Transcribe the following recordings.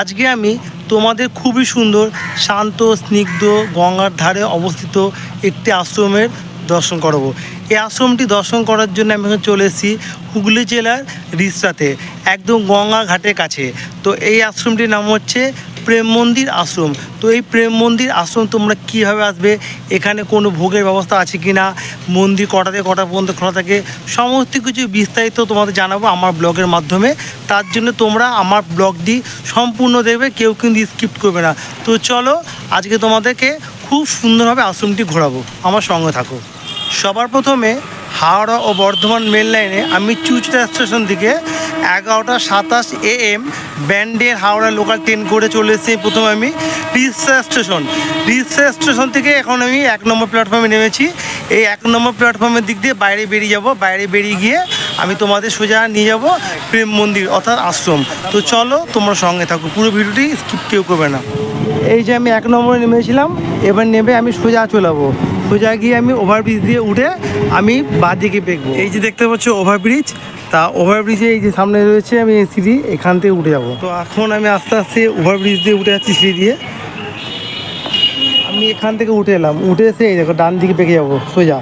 আজকে আমি তোমাদের খুবই সুন্দর শান্ত স্নিগ্ধ গঙ্গার ধারে অবস্থিত একটি আশ্রমের দর্শন করাবো। এই আশ্রমটি দর্শন করার জন্য আমি চলে এসেছি হুগলি জেলার রিষড়াতে, একদম গঙ্গা ঘাটের কাছে। তো এই আশ্রমটির নাম হচ্ছে প্রেম মন্দির আশ্রম। তো এই প্রেম মন্দির আশ্রম তোমরা কীভাবে আসবে, এখানে কোনো ভোগের ব্যবস্থা আছে কি না, মন্দির কটা থেকে কটা পর্যন্ত খোলা থাকে, সমস্ত কিছু বিস্তারিত তোমাদের জানাবো আমার ব্লগের মাধ্যমে। তার জন্য তোমরা আমার ব্লগটি সম্পূর্ণ দেখবে, কেউ কিন্তু স্কিপ করবে না। তো চলো আজকে তোমাদেরকে খুব সুন্দরভাবে আশ্রমটি ঘোরাবো, আমার সঙ্গে থাকো। সবার প্রথমে হাওড়া ও বর্ধমান মেল লাইনে আমি চুচড়া স্টেশন থেকে 11:27 AM Bandel Howrah local train করে চলে এসেছি। প্রথমে আমি রিষড়া স্টেশন থেকে এখন আমি 1 নম্বর প্ল্যাটফর্মে নেমেছি। এই 1 নম্বর প্ল্যাটফর্মের দিক দিয়ে বাইরে বেরিয়ে যাব। বাইরে বেরিয়ে গিয়ে আমি তোমাদের সোজা নিয়ে যাব প্রেম মন্দির অর্থাৎ আশ্রম। তো চলো তোমরা সঙ্গে থাকো, পুরো ভিডিওটি স্কিপ কেউ করবে না। এই যে আমি 1 নম্বরে নেমেছিলাম, এবার নেমে আমি সোজা চলে যাবো। সোজা গিয়ে আমি ওভারব্রিজ দিয়ে উঠে আমি বাঁদিকে বেঁকবো। এই যে দেখতে পাচ্ছ ওভারব্রিজ, তা ওভারব্রিজে এই যে সামনে রয়েছে আমি সিঁড়ি, এখান থেকে উঠে যাবো। তো এখন আমি আস্তে আস্তে ওভারব্রিজ দিয়ে উঠে যাচ্ছি সিঁড়ি দিয়ে। আমি এখান থেকে উঠে এলাম, উঠে এসে এই দেখো ডান দিকে বেঁকে যাবো, সোজা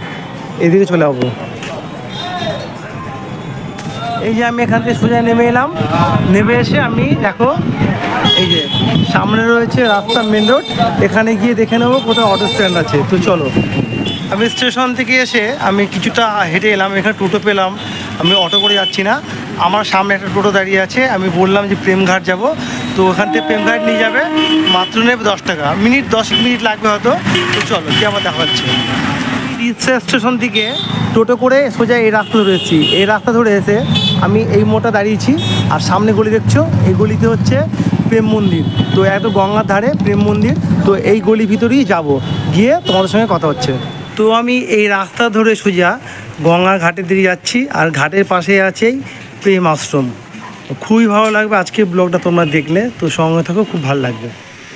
এদিকে চলে যাবো। এই যে আমি এখান থেকে সোজা নেমে এলাম, নেমে এসে আমি দেখো এই যে সামনে রয়েছে রাস্তা মেন রোড, এখানে গিয়ে দেখে নেবো কোথাও অটো স্ট্যান্ড আছে। তো চলো, আমি স্টেশন থেকে এসে আমি কিছুটা হেঁটে এলাম, এখানে টোটো পেলাম। আমি অটো করে যাচ্ছি না, আমার সামনে একটা টোটো দাঁড়িয়ে আছে। আমি বললাম যে প্রেমঘাট যাব, তো ওখান থেকে প্রেমঘাট নিয়ে যাবে, মাত্র নেবে 10 টাকা, 10 মিনিট লাগবে হয়তো। তো চলো কি আমার দেখা যাচ্ছে। রিষড়া স্টেশন থেকে টোটো করে সোজা এই রাস্তা ধরে এসেছি। এই রাস্তা ধরে এসে আমি এই মোড়টা দাঁড়িয়েছি, আর সামনে গলি দেখছো, এই গলিতে হচ্ছে প্রেম মন্দির। তো এত গঙ্গার ধারে প্রেম মন্দির, তো এই গলির ভিতরেই যাব, গিয়ে তোমাদের সঙ্গে কথা হচ্ছে। তো আমি এই রাস্তা ধরে সোজা গঙ্গা ঘাটের দিকে যাচ্ছি, আর ঘাটের পাশে আছেই প্রেম আশ্রম। খুবই ভালো লাগবে আজকে ব্লগটা তোমরা দেখলে, তো সঙ্গে থাকো, খুব ভালো লাগবে।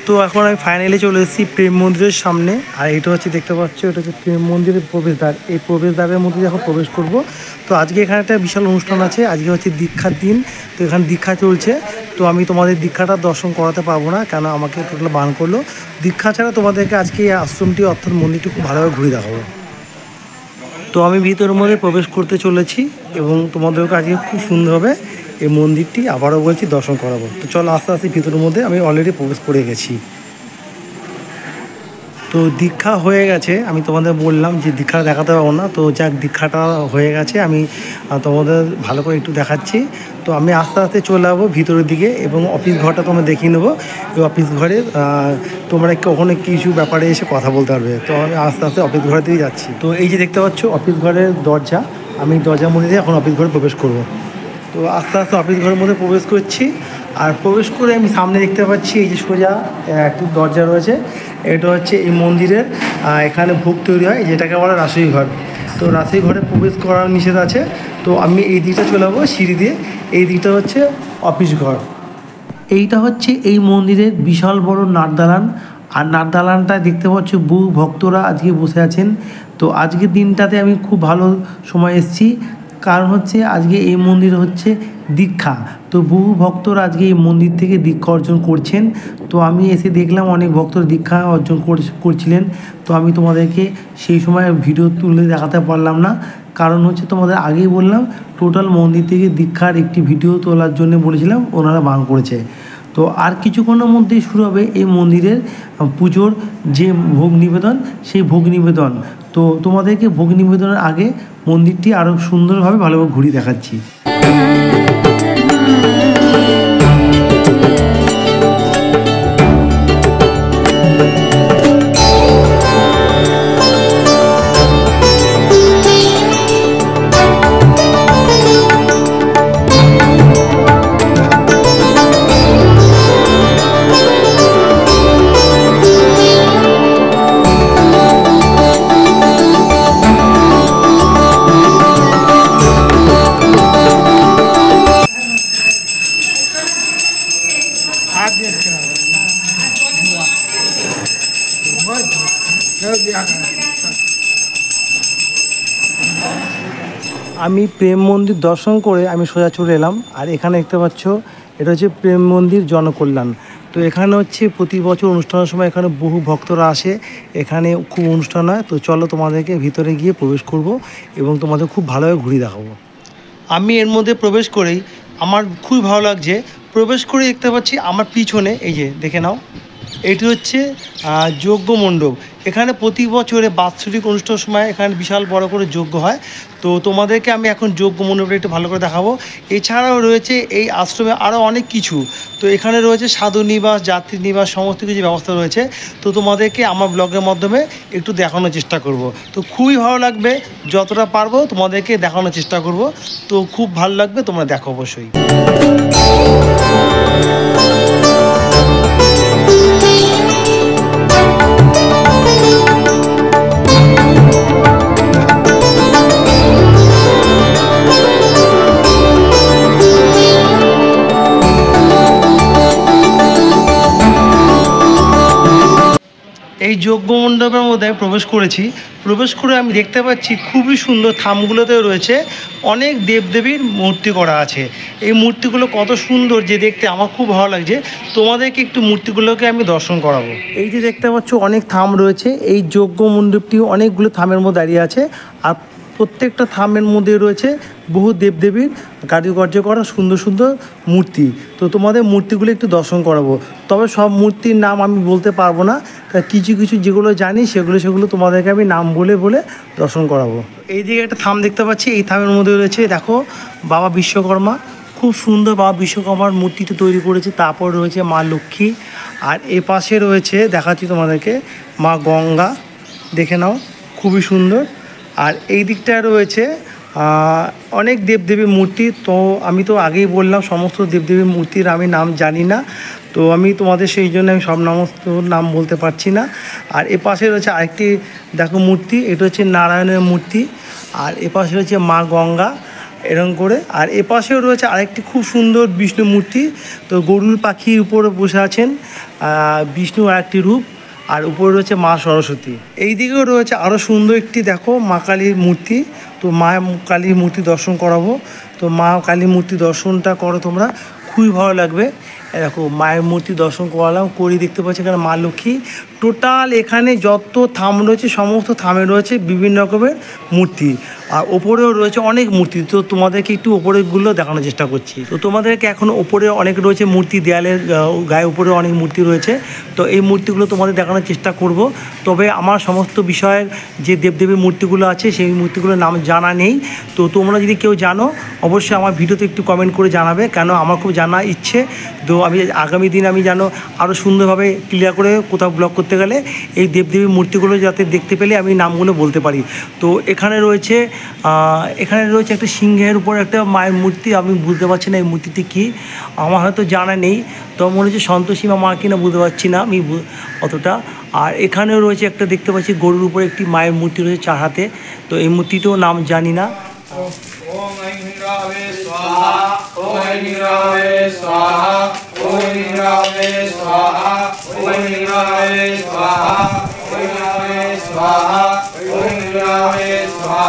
তো এখন আমি ফাইনালি চলে এসেছি প্রেম মন্দিরের সামনে, আর এটা হচ্ছে দেখতে পাচ্ছ, এটা হচ্ছে প্রেম মন্দিরের প্রবেশদ্বার। এই প্রবেশদ্বারের মধ্যে এখন প্রবেশ করব। তো আজকে এখানে একটা বিশাল অনুষ্ঠান আছে, আজকে হচ্ছে দীক্ষার দিন। তো এখানে দীক্ষা চলছে, তো আমি তোমাদের দীক্ষাটা দর্শন করাতে পারবো না, কেন আমাকে টোটাল বান করলো। দীক্ষা ছাড়া তোমাদেরকে আজকে এই আশ্রমটি অর্থাৎ মন্দিরটি খুব ভালোভাবে ঘুরে দেখাবো। তো আমি ভিতরের মধ্যে প্রবেশ করতে চলেছি, এবং তোমাদেরকে আজকে খুব সুন্দরভাবে এই মন্দিরটি আবারও বলছি দর্শন করাবো। তো চলো আস্তে আস্তে ভিতরের মধ্যে আমি অলরেডি প্রবেশ করে গেছি। তো দীক্ষা হয়ে গেছে, আমি তোমাদের বললাম যে দীক্ষা দেখাতে পারবো না, তো যাক দীক্ষাটা হয়ে গেছে, আমি তোমাদের ভালো করে একটু দেখাচ্ছি। তো আমি আস্তে আস্তে চলে যাবো ভিতরের দিকে, এবং অফিস ঘরটা তোমরা দেখিয়ে নেবো। এই অফিস ঘরে তোমরা ওখানে কিছু ব্যাপারে এসে কথা বলতে পারবে। তো আমি আস্তে আস্তে অফিস ঘরের দিকে যাচ্ছি। তো এই যে দেখতে পাচ্ছ অফিস ঘরের দরজা, আমি দরজার মধ্যে দিয়ে এখন অফিস ঘরে প্রবেশ করব। তো আস্তে আস্তে অফিস ঘরের মধ্যে প্রবেশ করছি, আর প্রবেশ করে আমি সামনে দেখতে পাচ্ছি এই যে সোজা একটি দরজা রয়েছে। এটা হচ্ছে এই মন্দিরের এখানে ভোগ তৈরি হয়, যেটাকে বলে রাসই ঘর। তো রাসই ঘরে প্রবেশ করার নিষেধ আছে। তো আমি এই দিকটা চলে যাবো সিঁড়ি দিয়ে, এই দিকটা হচ্ছে অফিস ঘর। এইটা হচ্ছে এই মন্দিরের বিশাল বড় নাটদালান, আর নাটদালানটা দেখতে পাচ্ছ বহু ভক্তরা আজকে বসে আছেন। তো আজকের দিনটাতে আমি খুব ভালো সময় এসেছি, কারণ হচ্ছে আজকে এই মন্দির হচ্ছে দীক্ষা। তো বহু ভক্তরা আজকে এই মন্দির থেকে দীক্ষা অর্জন করছেন। তো আমি এসে দেখলাম অনেক ভক্তরা দীক্ষা অর্জন করছিলেন। তো আমি তোমাদেরকে সেই সময় ভিডিও তুলে দেখাতে পারলাম না, কারণ হচ্ছে তোমাদের আগেই বললাম টোটাল মন্দির থেকে দীক্ষার একটি ভিডিও তোলার জন্য বলেছিলাম, ওনারা বান করেছে। তো আর কিছুক্ষণের মধ্যেই শুরু হবে এই মন্দিরের পুজোর যে ভোগ নিবেদন, সেই ভোগ নিবেদন। তো তোমাদেরকে ভোগ নিবেদনের আগে মন্দিরটি আরও সুন্দরভাবে ভালোভাবে ঘুরিয়ে দেখাচ্ছি। আমি প্রেম মন্দির দর্শন করে আমি সোজা চলে এলাম, আর এখানে দেখতে পাচ্ছ এটা হচ্ছে প্রেম মন্দির জনকল্যাণ। তো এখানে হচ্ছে প্রতি বছর অনুষ্ঠানের সময় এখানে বহু ভক্তরা আসে, এখানে খুব অনুষ্ঠান হয়। তো চলো তোমাদেরকে ভিতরে গিয়ে প্রবেশ করব এবং তোমাদের খুব ভালোভাবে ঘুরিয়ে দেখাবো। আমি এর মধ্যে প্রবেশ করেই আমার খুবই ভালো লাগছে। প্রবেশ করে দেখতে পাচ্ছি আমার পিছনে, এই যে দেখে নাও, এটি হচ্ছে যজ্ঞ মণ্ডপ। এখানে প্রতি বছরে বাৎসরিক অনুষ্ঠানের সময় এখানে বিশাল বড় করে যজ্ঞ হয়। তো তোমাদেরকে আমি এখন যজ্ঞ মণ্ডপটা একটু ভালো করে দেখাবো। এছাড়াও রয়েছে এই আশ্রমে আরও অনেক কিছু। তো এখানে রয়েছে সাধু নিবাস, যাত্রী নিবাস, সমস্ত কিছু ব্যবস্থা রয়েছে। তো তোমাদেরকে আমার ব্লগের মাধ্যমে একটু দেখানোর চেষ্টা করব। তো খুবই ভালো লাগবে, যতটা পারবো তোমাদেরকে দেখানোর চেষ্টা করব। তো খুব ভালো লাগবে, তোমরা দেখো অবশ্যই। এই যজ্ঞ মণ্ডপের মধ্যে প্রবেশ করেছি। প্রবেশ করে আমি দেখতে পাচ্ছি খুবই সুন্দর, থামগুলোতেও রয়েছে অনেক দেবদেবীর মূর্তি করা আছে। এই মূর্তিগুলো কত সুন্দর যে দেখতে, আমার খুব ভালো লাগছে। তোমাদেরকে একটু মূর্তিগুলোকে আমি দর্শন করাবো। এই যে দেখতে পাচ্ছ অনেক থাম রয়েছে। এই যজ্ঞ মণ্ডপটি অনেকগুলো থামের মধ্যে দাঁড়িয়ে আছে, আর প্রত্যেকটা থামের মধ্যে রয়েছে বহু দেবদেবীর কারুকার্য করা সুন্দর সুন্দর মূর্তি। তো তোমাদের মূর্তিগুলো একটু দর্শন করাবো। তবে সব মূর্তির নাম আমি বলতে পারবো না, কিছু কিছু যেগুলো জানি সেগুলো তোমাদেরকে আমি নাম বলে বলে দর্শন করাবো। এইদিকে একটা থাম দেখতে পাচ্ছি, এই থামের মধ্যে রয়েছে দেখো বাবা বিশ্বকর্মা। খুব সুন্দর বাবা বিশ্বকর্মার মূর্তিটা তৈরি করেছে। তারপর রয়েছে মা লক্ষ্মী, আর এ পাশে রয়েছে দেখাচ্ছি তোমাদেরকে মা গঙ্গা, দেখে নাও খুবই সুন্দর। আর এই দিকটায় রয়েছে অনেক দেবদেবীর মূর্তি। তো আমি তো আগেই বললাম সমস্ত দেবদেবীর মূর্তির আমি নাম জানি না, তো আমি তোমাদের সেই জন্য আমি সব নাম বলতে পারছি না। আর এ পাশে রয়েছে আরেকটি দেখো মূর্তি, এটা হচ্ছে নারায়ণের মূর্তি। আর এ পাশে রয়েছে মা গঙ্গা এরকম করে। আর এ পাশেও রয়েছে আরেকটি খুব সুন্দর বিষ্ণু মূর্তি। তো গরুর পাখির উপরে বসে আছেন বিষ্ণু আরেকটি রূপ। আর উপরে রয়েছে মা সরস্বতী। এই দিকেও রয়েছে আরও সুন্দর একটি দেখো মা কালীর মূর্তি। তো মা কালীর মূর্তি দর্শন করাবো। তো মা কালীর মূর্তি দর্শনটা করো তোমরা, খুবই ভালো লাগবে। দেখো মায়ের মূর্তি দর্শন করালাম, করি দেখতে পাচ্ছি এখানে মা লক্ষ্মী। টোটাল এখানে যত থাম রয়েছে সমস্ত থামে রয়েছে বিভিন্ন রকমের মূর্তি, আর ওপরেও রয়েছে অনেক মূর্তি। তো তোমাদেরকে একটু ওপরেরগুলো দেখানোর চেষ্টা করছি। তো তোমাদেরকে এখন ওপরে অনেক রয়েছে মূর্তি, দেয়ালের গায়ে উপরে অনেক মূর্তি রয়েছে। তো এই মূর্তিগুলো তোমাদের দেখানোর চেষ্টা করব। তবে আমার সমস্ত বিষয়ের যে দেবদেবীর মূর্তিগুলো আছে সেই মূর্তিগুলোর নাম জানা নেই। তো তোমরা যদি কেউ জানো অবশ্যই আমার ভিডিওতে একটু কমেন্ট করে জানাবে, কেন আমার খুব জানার ইচ্ছে। তো আমি আগামী দিন আমি যেন আরও সুন্দরভাবে ক্লিয়ার করে কোথাও ব্লগ করতে গেলে এই দেবদেবীর মূর্তিগুলো যাতে দেখতে পেলে আমি নামগুলো বলতে পারি। তো এখানে রয়েছে একটা সিংহের উপর একটা মায়ের মূর্তি, আমি বুঝতে পারছি না এই মূর্তিটি কী, আমার হয়তো জানা নেই। তো মনে হচ্ছে সন্তোষীমা মা কিনা বুঝতে পারছি না আমি অতটা। আর এখানেও রয়েছে একটা দেখতে পাচ্ছি গরুর উপরে একটি মায়ের মূর্তি রয়েছে 4 হাতে। তো এই মূর্তিটাও নাম জানি না। ओम ऐंहिरावे स्वाहा ओम ऐंहिरावे स्वाहा ओम ऐंहिरावे स्वाहा ओम ऐंहिरावे स्वाहा ओम ऐंहिरावे स्वाहा ओम ऐंहिरावे स्वाहा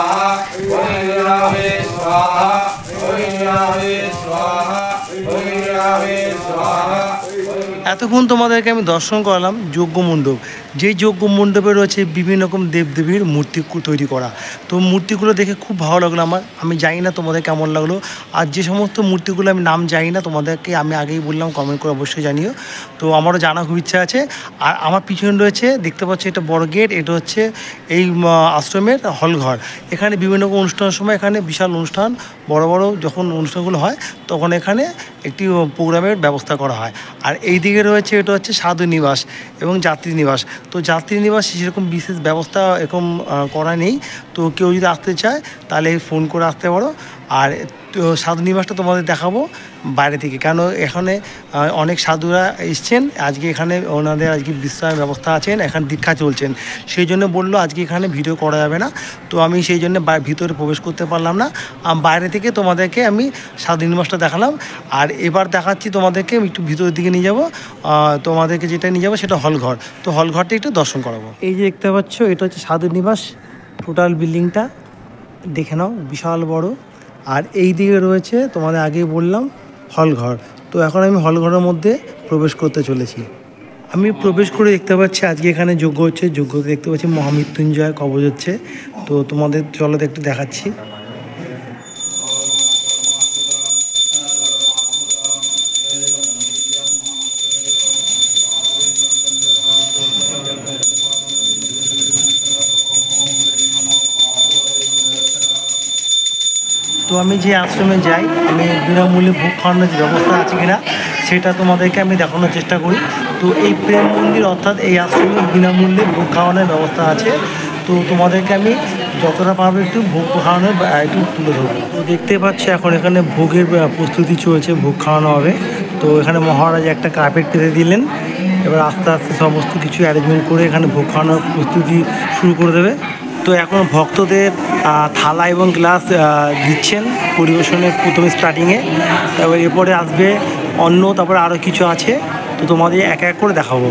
ओम ऐंहिरावे स्वाहा ओम ऐंहिरावे स्वाहा ओम ऐंहिरावे स्वाहा। এতক্ষণ তোমাদেরকে আমি দর্শন করালাম যজ্ঞ মণ্ডপ। যেই যজ্ঞ মণ্ডপে রয়েছে বিভিন্ন রকম দেবদেবীর মূর্তি তৈরি করা। তো মূর্তিগুলো দেখে খুব ভালো লাগলো আমার। আমি জানি না তোমাদের কেমন লাগলো। আর যে সমস্ত মূর্তিগুলো আমি নাম জানি না তোমাদেরকে আমি আগেই বললাম, কমেন্ট করে অবশ্যই জানিও। তো আমারও জানা খুব ইচ্ছা আছে। আর আমার পিছনে রয়েছে দেখতে পাচ্ছি এটা বড় গেট, এটা হচ্ছে এই আশ্রমের হলঘর। এখানে বিভিন্ন রকম অনুষ্ঠানের সময় এখানে বিশাল অনুষ্ঠান, বড় বড় যখন অনুষ্ঠানগুলো হয় তখন এখানে একটি প্রোগ্রামের ব্যবস্থা করা হয়। আর এই দিকে রয়েছে এটা হচ্ছে সাধু নিবাস এবং যাত্রী নিবাস। তো যাত্রী নিবাস সেরকম বিশেষ ব্যবস্থা এরকম করা নেই। তো কেউ যদি আসতে চায় তাহলে ফোন করে আসতে পারো। আর সাধু নিবাসটা তোমাদের দেখাবো বাইরে থেকে, কেন এখানে অনেক সাধুরা এসছেন আজকে, এখানে ওনাদের আজকে বিশ্রামের ব্যবস্থা আছেন, এখানে দীক্ষা চলছেন। সেই জন্য বললো আজকে এখানে ভিডিও করা যাবে না। তো আমি সেই জন্য ভিতরে প্রবেশ করতে পারলাম না। বাইরে থেকে তোমাদেরকে আমি সাধু নিবাসটা দেখালাম। আর এবার দেখাচ্ছি তোমাদেরকে একটু ভিতরের দিকে নিয়ে যাবো। তোমাদেরকে যেটা নিয়ে যাবো সেটা হলঘর। তো হলঘরটা একটু দর্শন করাবো। এই যে দেখতে পাচ্ছ এটা হচ্ছে সাধু নিবাস, টোটাল বিল্ডিংটা দেখে নাও বিশাল বড়। আর এই দিকে রয়েছে তোমাদের আগেই বললাম হলঘর। তো এখন আমি হলঘরের মধ্যে প্রবেশ করতে চলেছি। আমি প্রবেশ করে দেখতে পাচ্ছি আজকে এখানে যজ্ঞ হচ্ছে, যজ্ঞতে দেখতে পাচ্ছি মহামৃত্যুঞ্জয় কবচ হচ্ছে। তো তোমাদের চলো একটু দেখাচ্ছি। তো আমি যে আশ্রমে যাই, আমি বিনামূল্যে ভোগ খাওয়ানোর যে ব্যবস্থা আছে কিনা সেটা তোমাদেরকে আমি দেখানোর চেষ্টা করি। তো এই প্রেম মন্দির অর্থাৎ এই আশ্রমে বিনামূল্যে ভোগ খাওয়ানোর ব্যবস্থা আছে। তো তোমাদেরকে আমি যতটা পারবো একটু ভোগ খাওয়ানোর একটু তুলে ধরবো। তো দেখতে পাচ্ছি এখন এখানে ভোগের প্রস্তুতি চলছে, ভোগ খাওয়ানো হবে। তো এখানে মহারাজ একটা কার্পেট পেতে দিলেন, এবার আস্তে আস্তে সমস্ত কিছু অ্যারেঞ্জমেন্ট করে এখানে ভোগ খাওয়ানোর প্রস্তুতি শুরু করে দেবে। তো এখন ভক্তদের থালা এবং গ্লাস দিচ্ছেন পরিবেশনের প্রথমে স্টার্টিংয়ে, তারপর এরপরে আসবে অন্ন, তারপরে আরও কিছু আছে। তো তোমাদের এক এক করে দেখাবো।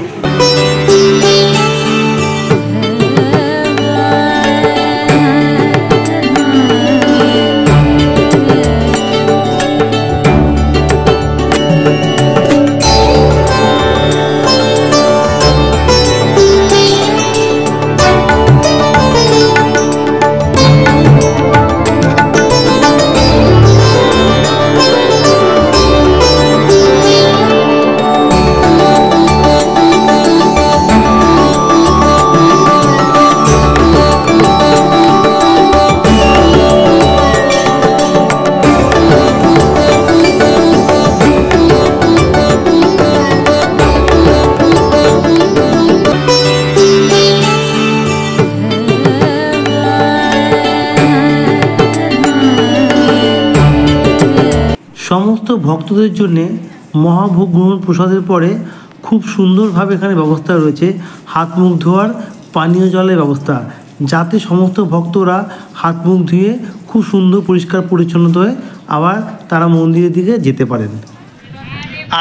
সমস্ত ভক্তদের জন্যে মহাভোগ গ্রহণ প্রসাদের পরে খুব সুন্দরভাবে এখানে ব্যবস্থা রয়েছে হাত মুখ ধোয়ার, পানীয় জলের ব্যবস্থা, যাতে সমস্ত ভক্তরা হাত মুখ ধুয়ে খুব সুন্দর পরিষ্কার পরিচ্ছন্নতা হয়ে আবার তারা মন্দিরের দিকে যেতে পারেন।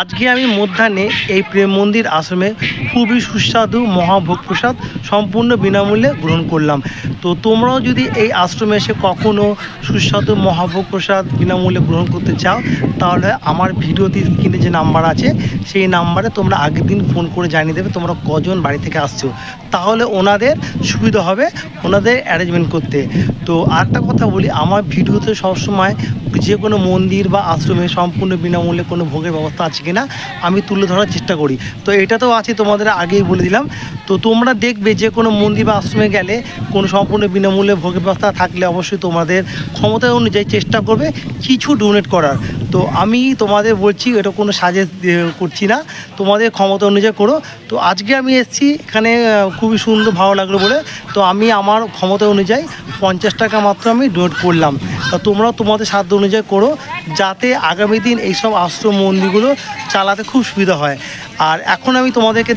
আজকে আমি মধ্যাহ্নে এই প্রেম মন্দির আশ্রমে খুবই সুস্বাদু মহাভোগ প্রসাদ সম্পূর্ণ বিনামূল্যে গ্রহণ করলাম। তো তোমরাও যদি এই আশ্রমে এসে কখনও সুস্বাদু মহাভোগ প্রসাদ বিনামূল্যে গ্রহণ করতে চাও, তাহলে আমার ভিডিওতে স্ক্রিনে যে নাম্বার আছে সেই নাম্বারে তোমরা আগের দিন ফোন করে জানিয়ে দেবে তোমরা কজন বাড়ি থেকে আসছো, তাহলে ওনাদের সুবিধা হবে ওনাদের অ্যারেঞ্জমেন্ট করতে। তো আরেকটা কথা বলি, আমার ভিডিওতে সবসময় যে কোনো মন্দির বা আশ্রমে সম্পূর্ণ বিনামূল্যে কোনো ভোগের ব্যবস্থা আছে কিনা আমি তুলে ধরার চেষ্টা করি। তো এটা তো আছে, তোমাদের আগেই বলে দিলাম। তো তোমরা দেখবে যে কোনো মন্দির বা আশ্রমে গেলে কোনো সম্পূর্ণ বিনামূল্যে ভোগের ব্যবস্থা থাকলে অবশ্যই তোমাদের ক্ষমতা অনুযায়ী চেষ্টা করবে কিছু ডোনেট করার। তো আমি তোমাদের বলছি, এটা কোনো সাজেস্ট করছি না, তোমাদের ক্ষমতা অনুযায়ী করো। তো আজকে আমি এসেছি এখানে খুবই সুন্দর ভালো লাগলো বলে, তো আমি আমার ক্ষমতা অনুযায়ী 50 টাকা মাত্র আমি ডোনেট করলাম। তা তোমরাও তোমাদের সাধ্য অনুযায়ী করো, যাতে আগামী দিন এইসব আশ্রম মন্দিরগুলো চালাতে খুব সুবিধা হয়। আর এখন আমি তোমাদেরকে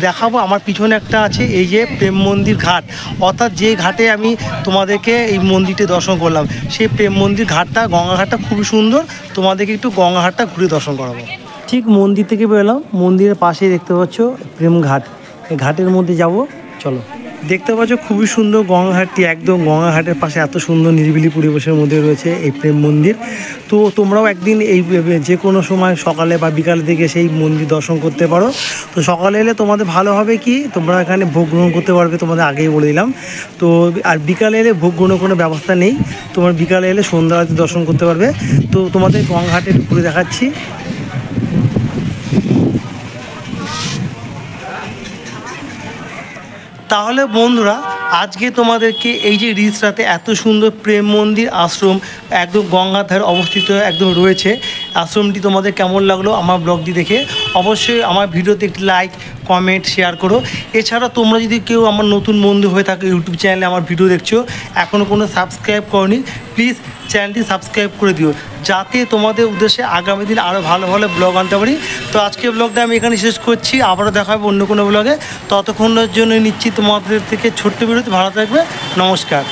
দেখাবো আমার পিছনে একটা আছে, এই যে প্রেম মন্দির ঘাট, অর্থাৎ যে ঘাটে আমি তোমাদেরকে এই মন্দিরটি দর্শন করলাম, সেই প্রেম মন্দির ঘাটটা, গঙ্গাঘাটটা খুবই সুন্দর। তোমাদেরকে একটু গঙ্গাঘাটটা ঘুরে দর্শন করাবো। ঠিক মন্দির থেকে বেরোলাম, মন্দিরের পাশেই দেখতে পাচ্ছ প্রেম ঘাট, এই ঘাটের মধ্যে যাব, চলো। দেখতে পাচ্ছ খুবই সুন্দর গঙ্গাঘাটটি, একদম গঙ্গাঘাটের পাশে এত সুন্দর নিরিবিলি পরিবেশের মধ্যে রয়েছে এই প্রেম মন্দির। তো তোমরাও একদিন এই যে কোনো সময় সকালে বা বিকালের দিকে সেই মন্দির দর্শন করতে পারো। তো সকালে এলে তোমাদের ভালো হবে কি, তোমরা এখানে ভোগ গ্রহণ করতে পারবে, তোমাদের আগেই বলে দিলাম। তো আর বিকালে এলে ভোগ গ্রহণের কোনো ব্যবস্থা নেই, তোমার বিকালে এলে সন্ধ্যা আরতি দর্শন করতে পারবে। তো তোমাদের গঙ্গাঘাটে ঘুরে দেখাচ্ছি। তাহলে বন্ধুরা, আজকে তোমাদেরকে এই যে রিসরাতে এত সুন্দর প্রেম মন্দির আশ্রম একদম গঙ্গার ধারে অবস্থিত একদম রয়েছে, আশ্রমটি তোমাদের কেমন লাগলো আমার ব্লগটি দেখে অবশ্যই আমার ভিডিওতে একটি লাইক, কমেন্ট, শেয়ার করো। এছাড়া তোমরা যদি কেউ আমার নতুন বন্ধু হয়ে থাকে, ইউটিউব চ্যানেলে আমার ভিডিও দেখছো, এখনও কোনো সাবস্ক্রাইব করনি, প্লিজ চ্যানেলটি সাবস্ক্রাইব করে দিও, যাতে তোমাদের উদ্দেশ্যে আগামী দিন আরও ভালো ভালো ব্লগ আনতে পারি। তো আজকের ব্লগটা আমি এখানে শেষ করছি, আবারও দেখা হবে অন্য কোনো ব্লগে। ততক্ষণের জন্য নিচ্ছি তোমাদের থেকে ছোট্ট বিরতি। ভালো থাকবে, নমস্কার।